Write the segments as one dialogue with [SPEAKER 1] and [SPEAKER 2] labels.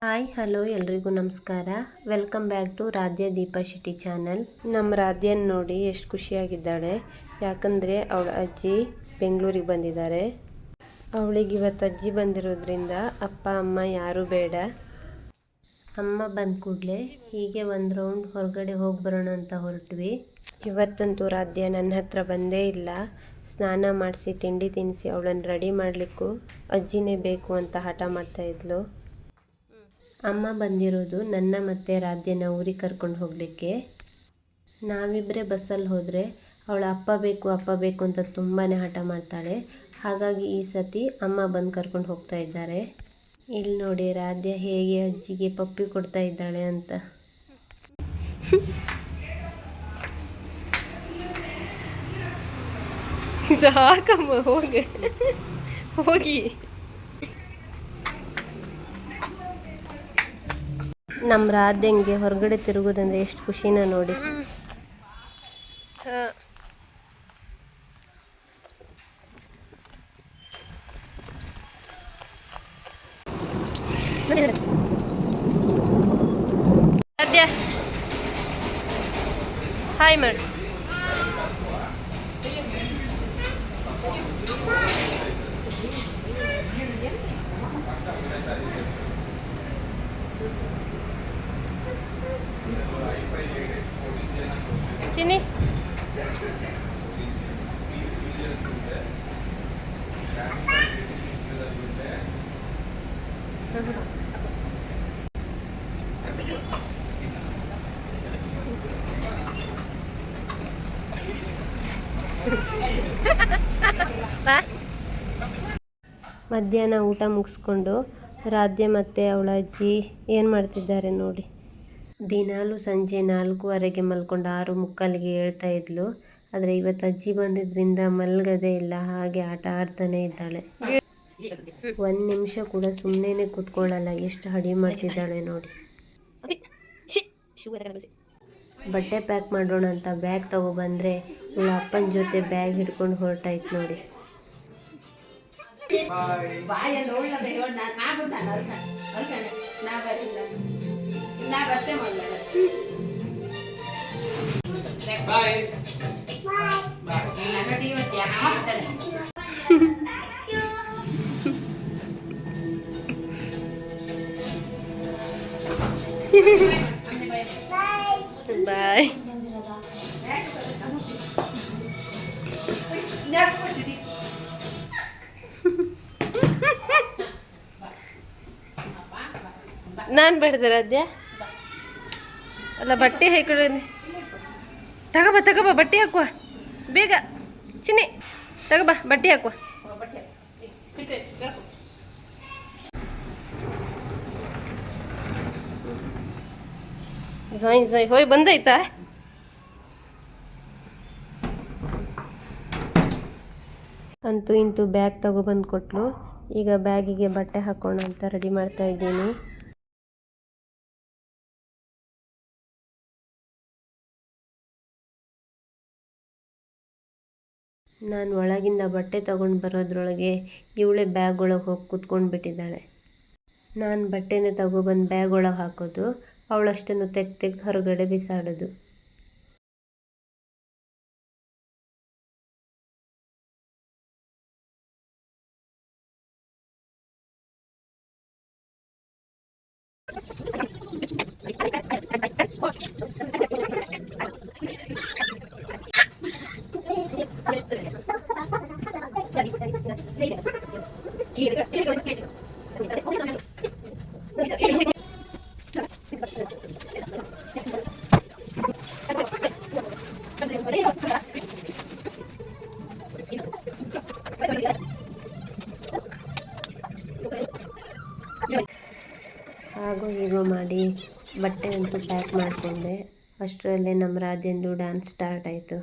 [SPEAKER 1] Hi hello ಎಲ್ರಿಗೂ ನಮಸ್ಕಾರ. Welcome back to Radhya Deepa Shetty channel. ನಮ್ಮ ರಾಧ್ಯನ್ ನೋಡಿ ಎಷ್ಟು ಖುಷಿಯಾಗಿದ್ದಾಳೆ. ಯಾಕಂದರೆ ಅವಳ ಅಜ್ಜಿ ಬೆಂಗಳೂರಿಗೆ ಬಂದಿದ್ದಾರೆ. ಅವಳಿಗೆ ಇವತ್ತು ಅಜ್ಜಿ ಬಂದಿರೋದ್ರಿಂದ ಅಪ್ಪ ಅಮ್ಮ ಯಾರೂ ಬೇಡ. ಅಮ್ಮ ಬಂದ ಕೂಡಲೇ ಹೀಗೆ ಒಂದು ರೌಂಡ್ ಹೊರಗಡೆ ಹೋಗಿ ಬರೋಣ ಅಂತ ಹೊರಟ್ವಿ. ಇವತ್ತಂತೂ ರಾಧ್ಯ ನನ್ನ ಹತ್ರ ಬಂದೇ ಇಲ್ಲ. ಸ್ನಾನ ಮಾಡಿಸಿ ತಿಂಡಿ ತಿನ್ನಿಸಿ ಅವಳನ್ನು ರೆಡಿ ಮಾಡಲಿಕ್ಕೂ ಅಜ್ಜಿನೇ ಬೇಕು ಅಂತ ಹಠ ಮಾಡ್ತಾಯಿದ್ಲು. ಅಮ್ಮ ಬಂದಿರೋದು ನನ್ನ ಮತ್ತು ರಾಧ್ಯನ ಊರಿಗೆ ಕರ್ಕೊಂಡು ಹೋಗಲಿಕ್ಕೆ. ನಾವಿಬ್ಬರೇ ಬಸ್ಸಲ್ಲಿ ಹೋದರೆ ಅವಳು ಅಪ್ಪ ಬೇಕು ಅಂತ ತುಂಬಾ ಹಠ ಮಾಡ್ತಾಳೆ. ಹಾಗಾಗಿ ಈ ಸತಿ ಅಮ್ಮ ಬಂದು ಕರ್ಕೊಂಡು ಹೋಗ್ತಾ ಇದ್ದಾರೆ. ಇಲ್ಲಿ ನೋಡಿ ರಾಧ್ಯ ಹೇಗೆ ಅಜ್ಜಿಗೆ ಪಪ್ಪಿ ಕೊಡ್ತಾ ಇದ್ದಾಳೆ ಅಂತ. ಸಾಕಮ್ಮ ಹೋಗಿ. ನಮ್ಮ ರಾಧ್ಯಂಗೆ ಹೊರಗಡೆ ತಿರುಗೋದಂದ್ರೆ ಎಷ್ಟು ಖುಷಿನ ನೋಡಿ. ರಾಧ್ಯ ಹಾಯ್ ಮಾಡಿ. ಚಿನ್ನಿ ಮಧ್ಯಾಹ್ನ ಊಟ ಮುಗಿಸ್ಕೊಂಡು ರಾಧ್ಯ ಮತ್ತು ಅವಳ ಅಜ್ಜಿ ಏನು ಮಾಡ್ತಿದ್ದಾರೆ ನೋಡಿ. ದಿನಾಲೂ ಸಂಜೆ 4:15ಗೆ ಮಲ್ಕೊಂಡು 6:45ಗೆ ಹೇಳ್ತಾ ಇದ್ಲು. ಆದರೆ ಇವತ್ತು ಅಜ್ಜಿ ಬಂದಿದ್ದರಿಂದ ಮಲ್ಗದೇ ಇಲ್ಲ, ಹಾಗೆ ಆಟ ಆಡ್ತಾನೆ ಇದ್ದಾಳೆ. ಒಂದು ನಿಮಿಷ ಕೂಡ ಸುಮ್ಮನೆ ಕೂತ್ಕೊಳ್ಳಲ್ಲ, ಎಷ್ಟು ಹಡಿ ಮಾಡ್ತಿದ್ದಾಳೆ ನೋಡಿ. ಬಟ್ಟೆ ಪ್ಯಾಕ್ ಮಾಡೋಣ ಅಂತ ಬ್ಯಾಗ್ ತಗೊಬಂದರೆ ಇವಳ ಅಪ್ಪನ ಜೊತೆ ಬ್ಯಾಗ್ ಹಿಡ್ಕೊಂಡು ಹೊರಟಾಯ್ತು ನೋಡಿ. ಬಾಯ್. ನಾನು ಬೇಡ್ದೆ ರಾಧ್ಯ ಅಲ್ಲ, ಬಟ್ಟೆ ಹಾಕೊಳ್ಳಿ. ತಗೋಬಾ ಬಟ್ಟೆ ಹಾಕುವ ಬೇಗ. ಚಿನ್ನಿ ತಗೋಬಾ ಬಟ್ಟೆ ಹಾಕುವ. ಝೊಯ್ ಹೋಯ್ ಬಂದಾಯ್ತಾ? ಅಂತೂ ಇಂತೂ ಬ್ಯಾಗ್ ತಗೊಬಂದು ಕೊಟ್ಲು. ಈಗ ಬ್ಯಾಗಿಗೆ ಬಟ್ಟೆ ಹಾಕೋಣ ಅಂತ ರೆಡಿ ಮಾಡ್ತಾ ಇದ್ದೀನಿ. ನಾನು ಒಳಗಿಂದ ಬಟ್ಟೆ ತಗೊಂಡು ಬರೋದ್ರೊಳಗೆ ಇವಳೇ ಬ್ಯಾಗ್ ಒಳಗೆ ಹೋಗಿ ಕೂತ್ಕೊಂಡು ಬಿಟ್ಟಿದ್ದಾಳೆ. ನಾನು ಬಟ್ಟೆನೇ ತಗೊಬಂದು ಬ್ಯಾಗ್ ಒಳಗೆ ಹಾಕೋದು, ಅವಳಷ್ಟನ್ನು ತೆಗ್ದು ಹೊರಗಡೆ ಬಿಸಾಡೋದು. ಹಾಗೂ ಹೀಗೋ ಮಾಡಿ ಬಟ್ಟೆ ಅಂತೂ ಪ್ಯಾಕ್ ಮಾಡಿಕೊಂಡೆ. ಅಷ್ಟರಲ್ಲೇ ನಮ್ಮ ರಾಧ್ಯಂದು ಡ್ಯಾನ್ಸ್ ಸ್ಟಾರ್ಟ್ ಆಯಿತು.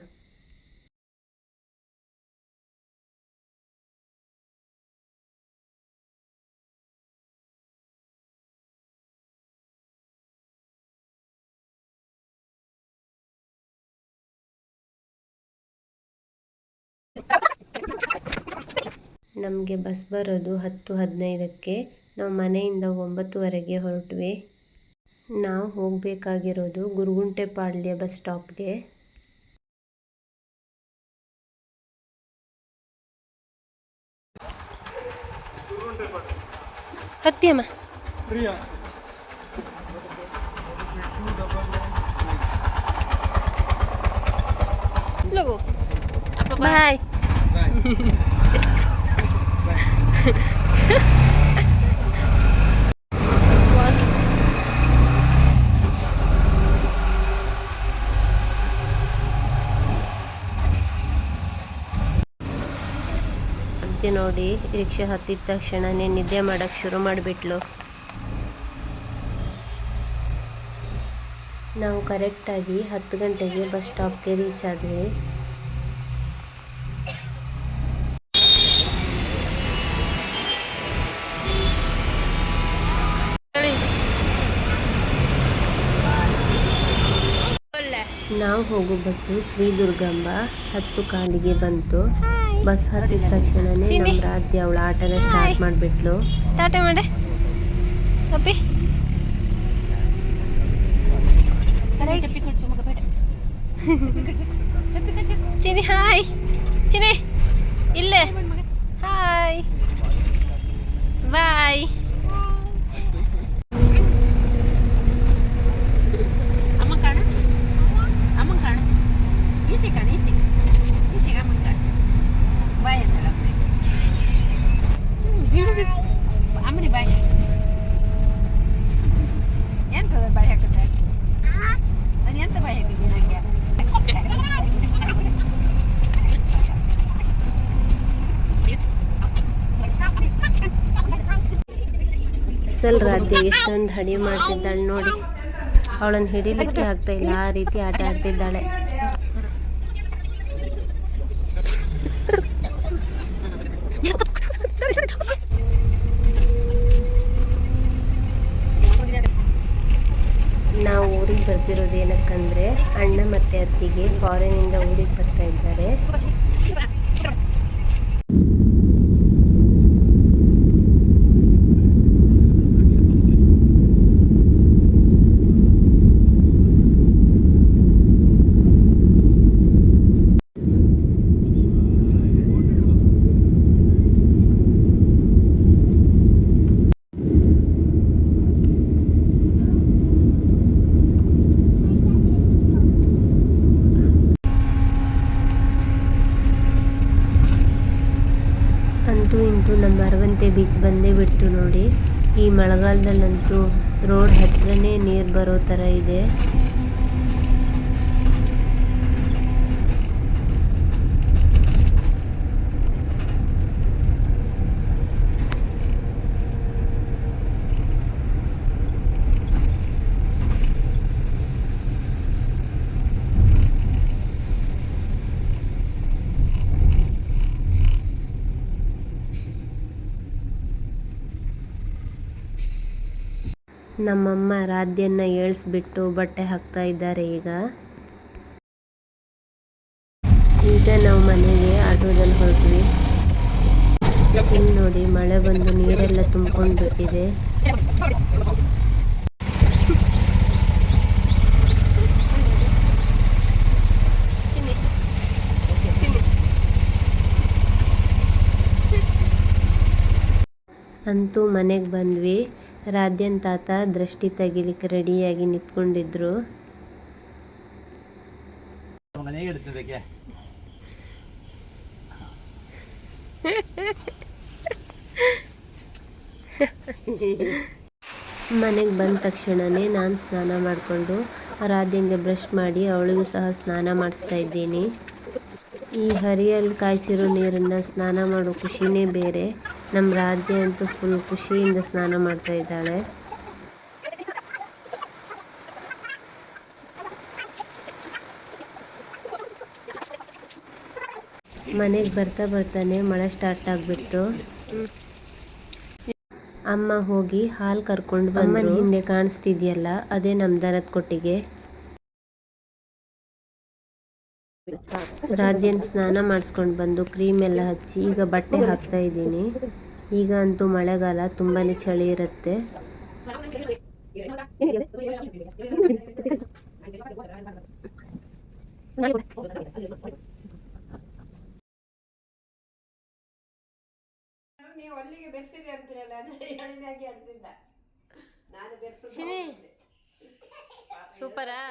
[SPEAKER 1] ನಮಗೆ ಬಸ್ ಬರೋದು 10:15ಕ್ಕೆ. ನಾವು ಮನೆಯಿಂದ 9:30ಗೆ ಹೊರಟ್ವಿ. ನಾವು ಹೋಗಬೇಕಾಗಿರೋದು ಗುರುಗುಂಟೆಪಾಳ್ಯ ಬಸ್ ಸ್ಟಾಪ್ಗೆ. ಹತ್ತಿಯಮ್ಮ ಬಾಯ್. ನೋಡಿ ರಿಕ್ಷಾ ಹತ್ತಿದ ತಕ್ಷಣನೇ ನಿದ್ದೆ ಮಾಡೋಕ್ಕೆ ಶುರು ಮಾಡಿಬಿಟ್ಲು. ನಾವು ಕರೆಕ್ಟಾಗಿ 10 ಗಂಟೆಗೆ ಬಸ್ ಸ್ಟಾಪ್ಗೆ ರೀಚ್ ಆದ್ವಿ. ನಾವು ಹೋಗೋ ಬಸ್ಸು ಶ್ರೀ ದುರ್ಗಾಂಬ 10 ಕಾಲಿಗೆ ಬಂತು. ಬಸ್ ಹತ್ತಿದ ತಕ್ಷಣನೇ ನಮ್ಮ ರಾಧ್ಯ ಅವಳ ಆಟನ ಸ್ಟಾರ್ಟ್ ಮಾಡಿಬಿಟ್ಲು. ಟಾಟಾ ಮಾಡೆ ಅಪ್ಪಿ. ಚಿನಿ ಹಾಯ್. ಚಿನಿ ಇಲ್ಲೇ ಹಾಯ್ ಬಾಯ್. ಅಮ್ಮ ಕಾಣ, ಅಮ್ಮ ಕಾಣ, ಈಚೆ ಕಾಣ, ಈಚೆ ಈಚೆ ಅಮ್ಮ ಕಾಣ. ಬಾಯ್ ಅಂತ ಅಮ್ಮನಿ ಬಾಯ್. ಎಂತದ ಬಾಯ್ ಹಾಕುತ್ತೆ? ಅದು ಎಂತ ಬಾಯ್ ಹಾಕಿದ್ದಿ ನನಗೆ? ರಾತ್ರಿ ಎಷ್ಟೊಂದು ಹಡಿ ಮಾಡ್ತಿದ್ದಾಳೆ ನೋಡಿ. ಅವಳನ್ನು ಹಿಡಿಲಿಕ್ಕೆ ಆಗ್ತಾ ಇಲ್ಲ, ಆ ರೀತಿ ಆಟ ಆಡ್ತಿದ್ದಾಳೆ. ನಾವು ಊರಿಗೆ ಬರ್ತಿರೋದು ಏನಕ್ಕಂದ್ರೆ ಅಣ್ಣ ಮತ್ತೆ ಅತ್ತಿಗೆ ಫಾರಿನಿಂದ ಊರಿಗೆ ಬರ್ತಾ ಇದ್ದಾರೆ. ಇಂತೂ ನಮ್ಮ ಅರವಂತೆ ಬೀಚ್ ಬಂದೇ ಬಿಡ್ತು ನೋಡಿ. ಈ ಮಳೆಗಾಲದಲ್ಲಂತೂ ರೋಡ್ ಹತ್ರನೇ ನೀರು ಬರೋ ಥರ ಇದೆ. ನಮ್ಮಮ್ಮ ರಾಧ್ಯನ್ನ ಏಳಿಸ್ಬಿಟ್ಟು ಬಟ್ಟೆ ಹಾಕ್ತಾ ಇದ್ದಾರೆ. ಈಗ ನಾವು ಮನೆಗೆ ಆಟೋದಲ್ಲಿ ಹೊರಟ್ವಿ. ಇಲ್ಲಿ ನೋಡಿ ಮಳೆ ಬಂದು ನೀರೆಲ್ಲ ತುಂಬ್ಕೊಂಡು ಬಿಟ್ಟಿದೆ. ಅಂತೂ ಮನೆಗೆ ಬಂದ್ವಿ. ರಾಧ್ಯನ್ ತಾತ ದೃಷ್ಟಿ ತೆಗಿಲಿಕ್ಕೆ ರೆಡಿಯಾಗಿ ನಿಂತ್ಕೊಂಡಿದ್ರು. ಮನೆಗೆ ಬಂದ ತಕ್ಷಣನೇ ನಾನು ಸ್ನಾನ ಮಾಡಿಕೊಂಡು ರಾಧ್ಯಂಗೆ ಬ್ರಷ್ ಮಾಡಿ ಅವಳಿಗೂ ಸಹ ಸ್ನಾನ ಮಾಡಿಸ್ತಾ ಇದ್ದೀನಿ. ಈ ಹರಿಯಲ್ಲಿ ಕಾಯಿಸಿರೋ ನೀರನ್ನು ಸ್ನಾನ ಮಾಡೋ ಖುಷಿನೇ ಬೇರೆ. ನಮ್ಮ ರಾಧ್ಯ ಅಂತೂ ಫುಲ್ ಖುಷಿಯಿಂದ ಸ್ನಾನ ಮಾಡ್ತಾ ಇದ್ದಾಳೆ. ಮನೆಗೆ ಬರ್ತಾನೆ ಮಳೆ ಸ್ಟಾರ್ಟ್ ಆಗಿಬಿಟ್ಟು ಅಮ್ಮ ಹೋಗಿ ಹಾಲು ಕರ್ಕೊಂಡು ಬಂದು. ಹಿಂದೆ ಕಾಣಿಸ್ತಿದ್ಯಲ್ಲ ಅದೇ ನಮ್ಮ ದನದ ಕೊಟ್ಟಿಗೆ. ರಾಧ್ಯನ್ ಸ್ನಾನ ಮಾಡಿಸ್ಕೊಂಡು ಬಂದು ಕ್ರೀಮ್ ಎಲ್ಲ ಹಚ್ಚಿ ಈಗ ಬಟ್ಟೆ ಹಾಕ್ತಾ ಇದ್ದೀನಿ. ಈಗ ಅಂತೂ ಮಳೆಗಾಲ, ತುಂಬಾ ಚಳಿ ಇರುತ್ತೆ.
[SPEAKER 2] ನೀವು ಅಲ್ಲಿಗೆ ಬೆರ್ಸಿದೆ ಅಂತೀರಲ್ಲ, ಹೇಳಿದಾಗೆ ಅಂತಿದ್ದ ನಾನು ಬೆರ್ಸ
[SPEAKER 1] ಸೂಪರಾ.